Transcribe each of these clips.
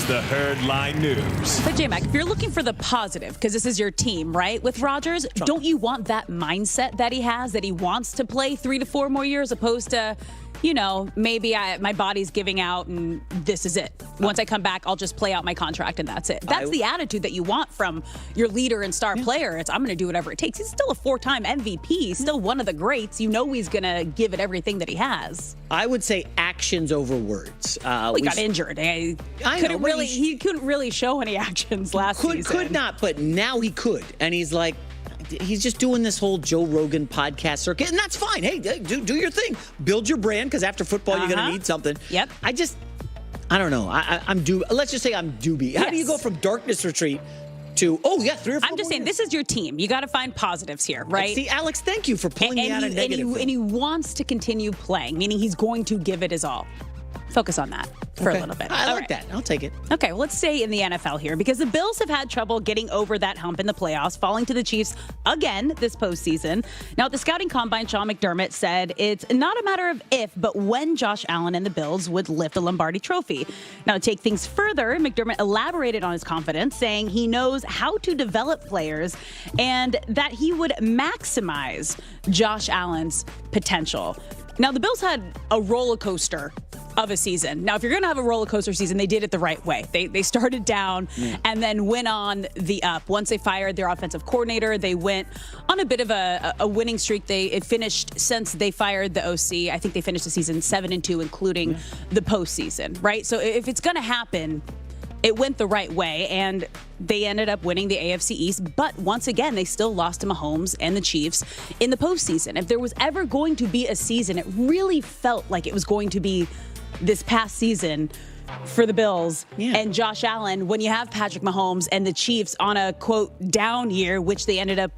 It's the Herd Line News. But J-Mac, if you're looking for the positive, because this is your team, right, with Rodgers, don't you want that mindset that he has, that he wants to play 3 to 4 more years, opposed to, you know, maybe my body's giving out and this is it. Once I come back, I'll just play out my contract and that's it. That's the attitude that you want from your leader and star player. It's, I'm going to do whatever it takes. He's still a 4-time MVP. He's still one of the greats. You know he's going to give it everything that he has. I would say actions over words. He got injured. He couldn't really show any actions last season. Could not, but now he could. And he's like, he's just doing this whole Joe Rogan podcast circuit, and that's fine. Hey, do your thing. Build your brand, because after football, you're going to need something. Yep. I don't know. I'm let's just say I'm doobie. How do you go from darkness retreat to, 3 or 4 I'm just saying, years? this is your team. You got to find positives here, right? See, Alex, thank you for pulling me out of negative. And he wants to continue playing, meaning he's going to give it his all. Focus on that for a little bit. I like that. I'll take it. Okay, well, let's stay in the NFL here, because the Bills have had trouble getting over that hump in the playoffs, falling to the Chiefs again this postseason. Now, at the scouting combine, Sean McDermott said it's not a matter of if, but when Josh Allen and the Bills would lift the Lombardi trophy. Now, to take things further, McDermott elaborated on his confidence, saying he knows how to develop players and that he would maximize Josh Allen's potential. Now, the Bills had a roller coaster of a season. Now, if you're going to have a roller coaster season, they did it the right way. They started down and then went on the up. Once they fired their offensive coordinator, they went on a bit of a winning streak. It finished, since they fired the OC, I think they finished the season 7-2, including the postseason, right? So if it's going to happen, it went the right way, and they ended up winning the AFC East. But once again, they still lost to Mahomes and the Chiefs in the postseason. If there was ever going to be a season, it really felt like it was going to be this past season for the Bills and Josh Allen, when you have Patrick Mahomes and the Chiefs on a, quote, down year, which they ended up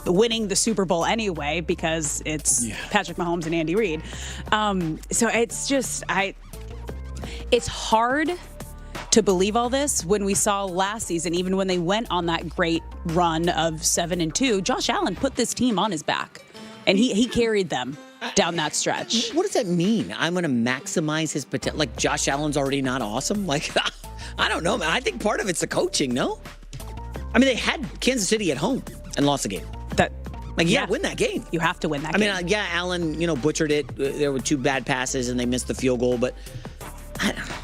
winning the Super Bowl anyway, because it's Patrick Mahomes and Andy Reid. So it's just, it's hard to believe all this when we saw last season, even when they went on that great run of 7-2, Josh Allen put this team on his back, and he carried them down that stretch. What does that mean? I'm going to maximize his potential. Like, Josh Allen's already not awesome? Like, I don't know, man. I think part of it's the coaching, no? I mean, they had Kansas City at home and lost the game. You gotta win that game. You have to win that game. I mean, Allen, butchered it. There were 2 bad passes, and they missed the field goal, but I don't know.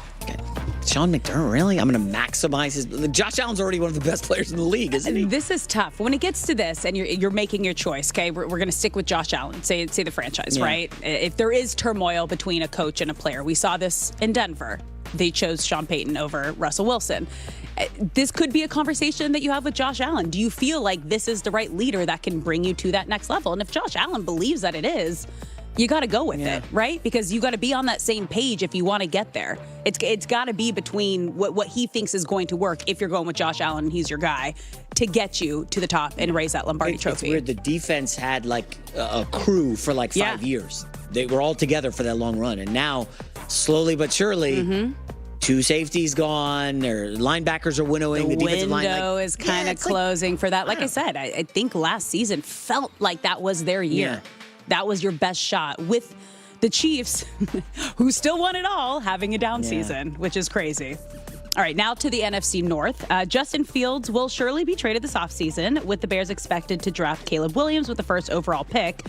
Sean McDermott, really? I'm going to maximize his... Josh Allen's already one of the best players in the league, isn't he? This is tough. When it gets to this, and you're making your choice, okay? We're going to stick with Josh Allen, say the franchise, right? If there is turmoil between a coach and a player, we saw this in Denver. They chose Sean Payton over Russell Wilson. This could be a conversation that you have with Josh Allen. Do you feel like this is the right leader that can bring you to that next level? And if Josh Allen believes that it is, you got to go with it, right? Because you got to be on that same page if you want to get there. It's got to be between what he thinks is going to work, if you're going with Josh Allen and he's your guy, to get you to the top and raise that Lombardi trophy. It's weird. The defense had like a crew for like 5 years. They were all together for that long run. And now, slowly but surely, 2 safeties gone. Their linebackers are winnowing. The defensive line is kind of closing for that. Like I said, I think last season felt like that was their year. Yeah. That was your best shot, with the Chiefs, who still won it all, having a down season, which is crazy. All right, now to the NFC North. Justin Fields will surely be traded this offseason, with the Bears expected to draft Caleb Williams with the first overall pick.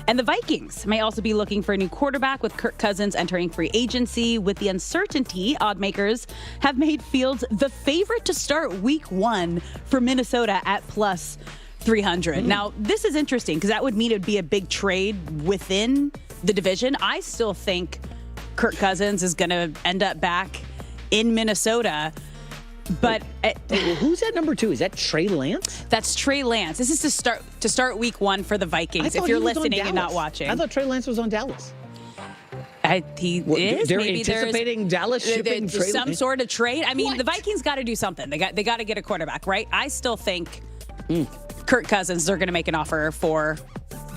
And the Vikings may also be looking for a new quarterback, with Kirk Cousins entering free agency. With the uncertainty, oddmakers have made Fields the favorite to start week 1 for Minnesota at plus 300. Now, this is interesting, because that would mean it'd be a big trade within the division. I still think Kirk Cousins is going to end up back in Minnesota. But who's at number 2? Is that Trey Lance? That's Trey Lance. This is to start week 1 for the Vikings, if you're listening and not watching. I thought Trey Lance was on Dallas. He is. They're maybe anticipating Dallas shipping Trey some Lance? sort of trade. I mean, the Vikings got to do something. They got to get a quarterback, right? I still think Kirk Cousins, they're going to make an offer for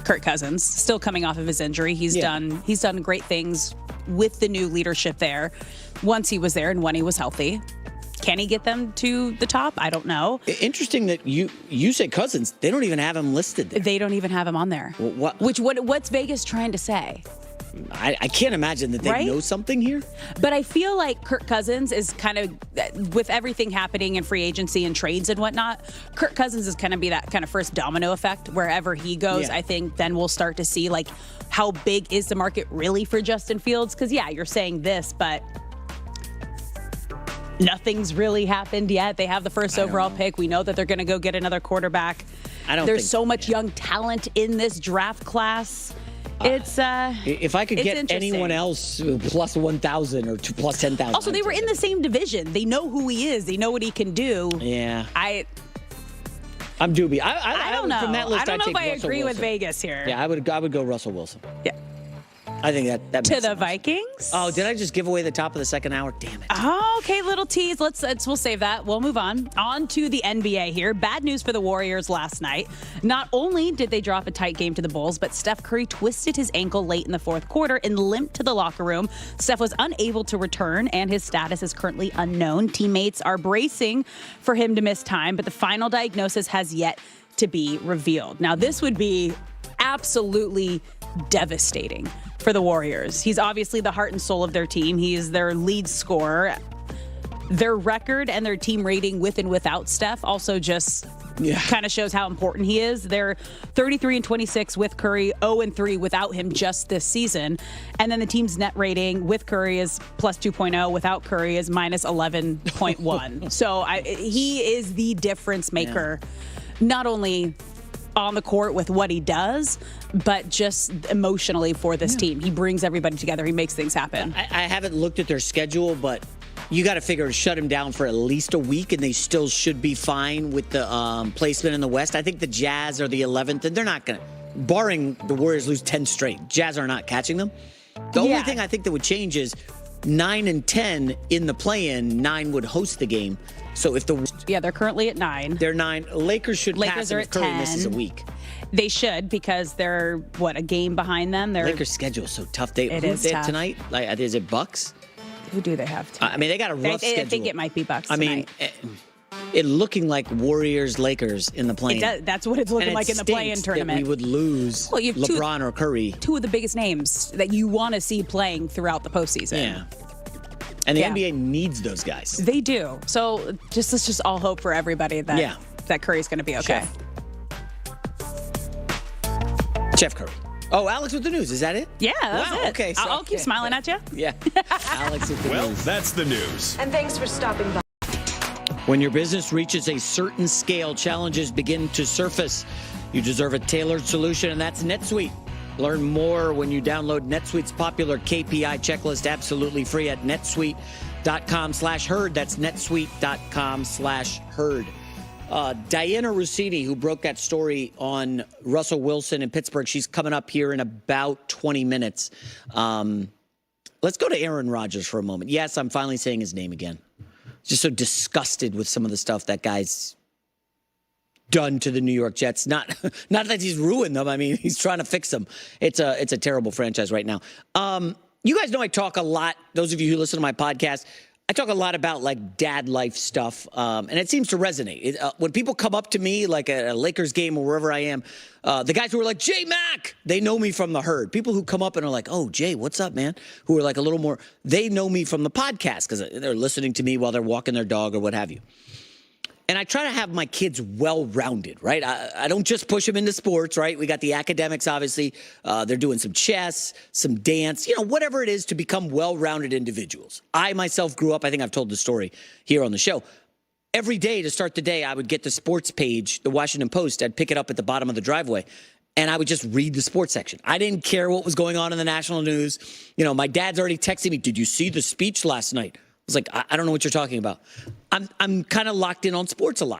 Kirk Cousins, still coming off of his injury. He's done great things with the new leadership there once he was there and when he was healthy. Can he get them to the top? I don't know. Interesting that you said Cousins. They don't even have him listed there. They don't even have him on there. Well, what's Vegas trying to say? I can't imagine that they know something here. But I feel like Kirk Cousins is kind of, with everything happening in free agency and trades and whatnot, Kirk Cousins is going to be that kind of first domino effect. Wherever he goes, I think then we'll start to see, like, how big is the market really for Justin Fields? Because, you're saying this, but nothing's really happened yet. They have the first overall pick. We know that they're going to go get another quarterback. There's so much young talent in this draft class. If I could get anyone else plus 1,000 or plus 10,000. Also, they were in the same division. They know who he is. They know what he can do. Yeah. I'm dubious. I don't know. From that list, I don't know if I agree Wilson. with Vegas here. Yeah, I would go Russell Wilson. Yeah. I think that makes to the sense. Vikings. Oh, did I just give away the top of the second hour? Damn it. Oh, okay, little tease. We'll save that. We'll move on to the NBA here. Bad news for the Warriors last night. Not only did they drop a tight game to the Bulls, but Steph Curry twisted his ankle late in the fourth quarter and limped to the locker room. Steph was unable to return, and his status is currently unknown. Teammates are bracing for him to miss time, but the final diagnosis has yet to be revealed. Now, this would be absolutely devastating for the Warriors. He's obviously the heart and soul of their team. He is their lead scorer. Their record and their team rating with and without Steph also just kind of shows how important he is. They're 33-26 with Curry, 0-3 without him just this season. And then the team's net rating with Curry is plus 2.0, without Curry is minus 11.1. So he is the difference maker, not only on the court with what he does, but just emotionally for this team. He brings everybody together. He makes things happen. I haven't looked at their schedule, but you got to figure to shut him down for at least a week, and they still should be fine with the placement in the West. I think the Jazz are the 11th, and they're not going to, barring the Warriors lose 10 straight, Jazz are not catching them. The only thing I think that would change is 9 and 10 in the play-in, 9 would host the game. So if they're currently at 9. They're 9. Lakers should pass them if Curry misses a week. They should, because they're, a game behind them. Lakers' schedule is so tough. It is tough. Tonight? Like, is it Bucks? Who do they have tonight? I mean, they got a rough schedule. I think it might be Bucks tonight. I mean, it looking like Warriors-Lakers in the play-in. That's what it's looking like in the play-in tournament. That we would lose LeBron or Curry. Two of the biggest names that you want to see playing throughout the postseason. Yeah. And the NBA needs those guys. They do. So let's just all hope for everybody that Curry's going to be okay. Chef Curry. Oh, Alex with the news. Is that it? Yeah, that's it. Okay. So, I'll keep smiling at you. Yeah. Alex with the news. Well, that's the news. And thanks for stopping by. When your business reaches a certain scale, challenges begin to surface. You deserve a tailored solution, and that's NetSuite. Learn more when you download NetSuite's popular KPI checklist absolutely free at netsuite.com/herd. That's netsuite.com/herd. Diana Rossini, who broke that story on Russell Wilson in Pittsburgh, she's coming up here in about 20 minutes. Let's go to Aaron Rodgers for a moment. Yes, I'm finally saying his name again. Just so disgusted with some of the stuff that guy's done to the New York Jets. Not that he's ruined them. I mean, he's trying to fix them. It's a terrible franchise right now. You guys know I talk a lot. Those of you who listen to my podcast, I talk a lot about like dad life stuff, and it seems to resonate. When people come up to me, like at a Lakers game or wherever I am, the guys who are like, Jay Mack, they know me from the herd. People who come up and are like, oh, Jay, what's up, man? Who are like a little more, they know me from the podcast because they're listening to me while they're walking their dog or what have you. And I try to have my kids well-rounded, right? I don't just push them into sports, right? We got the academics, obviously. They're doing some chess, some dance, whatever it is to become well-rounded individuals. I myself grew up, I think I've told the story here on the show. Every day to start the day, I would get the sports page, the Washington Post. I'd pick it up at the bottom of the driveway, and I would just read the sports section. I didn't care what was going on in the national news. My dad's already texting me, did you see the speech last night? I was like, I don't know what you're talking about. I'm kind of locked in on sports a lot.